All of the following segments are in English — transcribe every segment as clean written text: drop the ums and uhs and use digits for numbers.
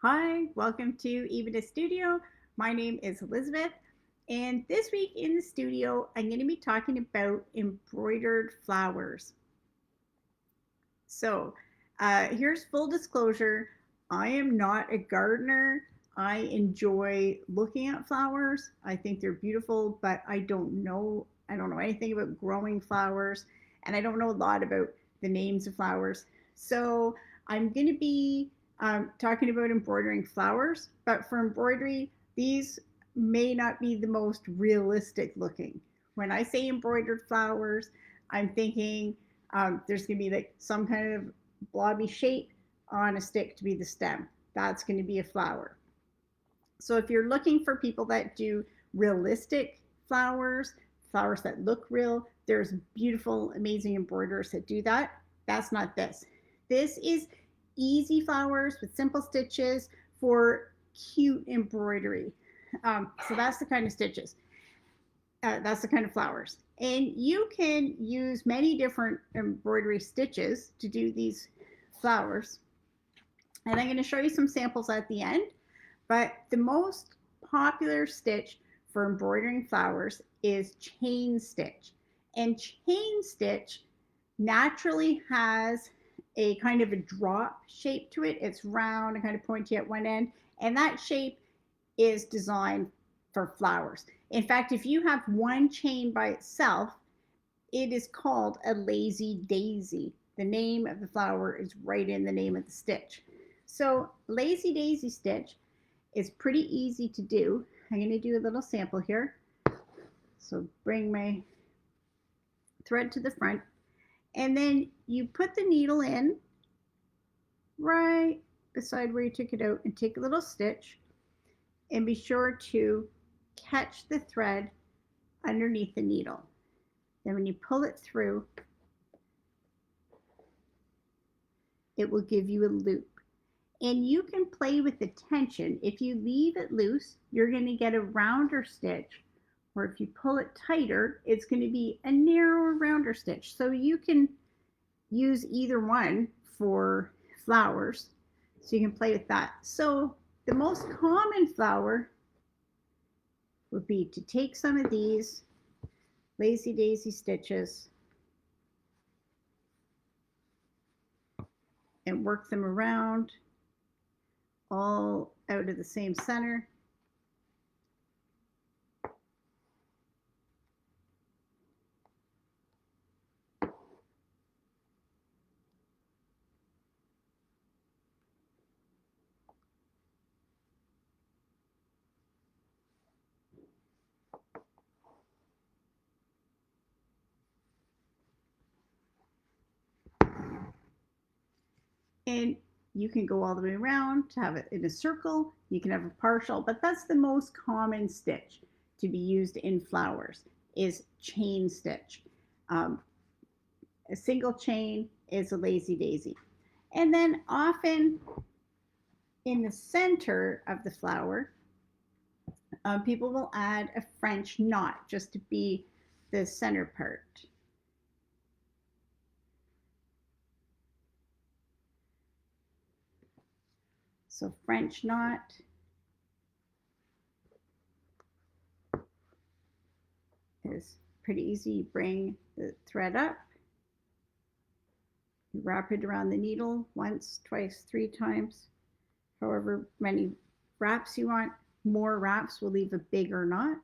Hi, welcome to Even a Studio. My name is Elizabeth, and this week in the studio, I'm going to be talking about embroidered flowers. So, here's full disclosure, I am not a gardener. I enjoy looking at flowers. I think they're beautiful, but I don't know anything about growing flowers, and I don't know a lot about the names of flowers. So, I'm going to be talking about embroidering flowers, but for embroidery, these may not be the most realistic looking. When I say embroidered flowers, I'm thinking there's going to be like some kind of blobby shape on a stick to be the stem. That's going to be a flower. So if you're looking for people that do realistic flowers, flowers that look real, there's beautiful, amazing embroiderers that do that. That's not this. This is easy flowers with simple stitches for cute embroidery. So that's the kind of stitches. That's the kind of flowers. And you can use many different embroidery stitches to do these flowers. And I'm going to show you some samples at the end. But the most popular stitch for embroidering flowers is chain stitch. And chain stitch naturally has a kind of a drop shape to it. It's round and kind of pointy at one end. And that shape is designed for flowers. In fact, if you have one chain by itself, it is called a lazy daisy. The name of the flower is right in the name of the stitch. So, lazy daisy stitch is pretty easy to do. I'm going to do a little sample here. So, bring my thread to the front, and then you put the needle in right beside where you took it out and take a little stitch, and be sure to catch the thread underneath the needle. Then when you pull it through, it will give you a loop. And you can play with the tension. If you leave it loose, you're going to get a rounder stitch. Or if you pull it tighter, it's going to be a narrower, rounder stitch. So you can use either one for flowers. So you can play with that. So the most common flower would be to take some of these lazy daisy stitches and work them around all out of the same center. And you can go all the way around to have it in a circle. You can have a partial, but that's the most common stitch to be used in flowers is chain stitch. Um, a single chain is a lazy daisy. And then often in the center of the flower, people will add a French knot just to be the center part. So French knot is pretty easy. You bring the thread up, you wrap it around the needle once, twice, three times, however many wraps you want. More wraps will leave a bigger knot.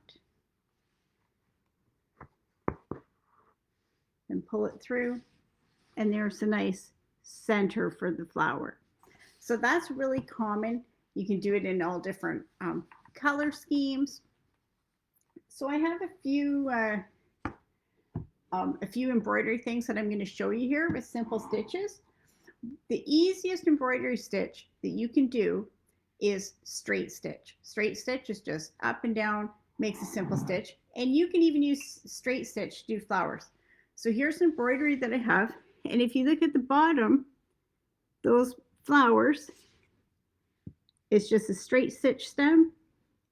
And pull it through, and there's a nice center for the flower. So that's really common. You can do it in all different color schemes. So I have a few embroidery things that I'm going to show you here with simple stitches. The easiest embroidery stitch that you can do is straight stitch. Straight stitch is just up and down, makes a simple stitch. And you can even use straight stitch to do flowers. So here's embroidery that I have. And if you look at the bottom, those flowers, it's just a straight stitch stem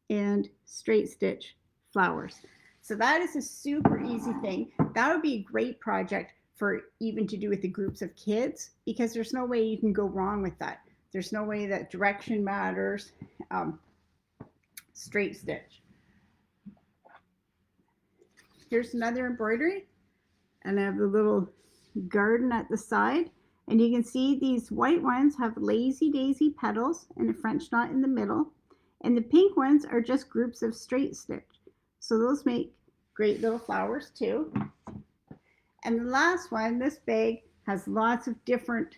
and straight stitch flowers. So that is a super easy thing. That would be a great project for even to do with the groups of kids because there's no way you can go wrong with that. There's no way that direction matters. Um, Straight stitch. Here's another embroidery, and I have the little garden at the side, and you can see these white ones have lazy daisy petals and a French knot in the middle, and the pink ones are just groups of straight stitch. So those make great little flowers too. And the last one, this bag has lots of different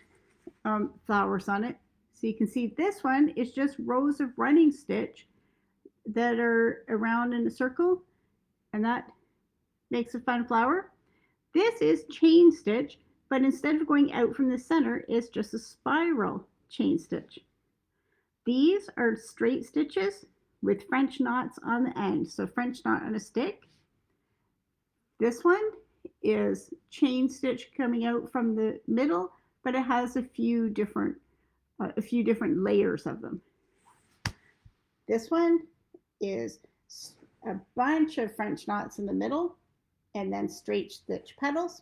flowers on it. So you can see this one is just rows of running stitch that are around in a circle, and that makes a fun flower. This is chain stitch, but instead of going out from the center, it's just a spiral chain stitch. These are straight stitches with French knots on the end. So French knot on a stick. This one is chain stitch coming out from the middle, but it has a few different layers of them. This one is a bunch of French knots in the middle and then straight stitch petals.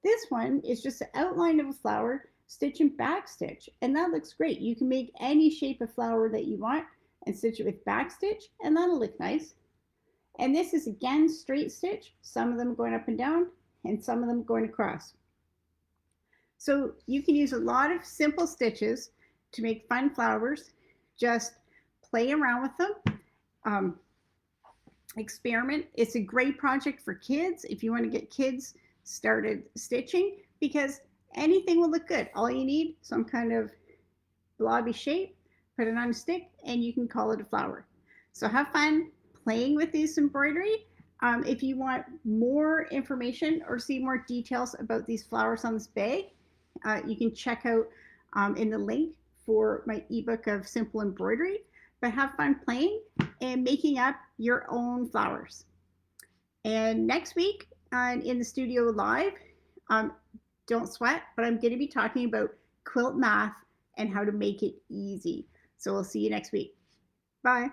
This one is just the outline of a flower, stitch and back stitch, and that looks great. You can make any shape of flower that you want and stitch it with back stitch, and that'll look nice. And this is again straight stitch, some of them going up and down, and some of them going across. So you can use a lot of simple stitches to make fun flowers. Just play around with them. Experiment. It's a great project for kids if you want to get kids started stitching, because anything will look good. All you need, some kind of blobby shape, put it on a stick, and you can call it a flower. So have fun playing with these embroidery. If you want more information or see more details about these flowers on this bag, you can check out in the link for my ebook of simple embroidery. But have fun playing and making up your own flowers. And next week in the studio live, don't sweat, but I'm going to be talking about quilt math and how to make it easy. So we'll see you next week. Bye.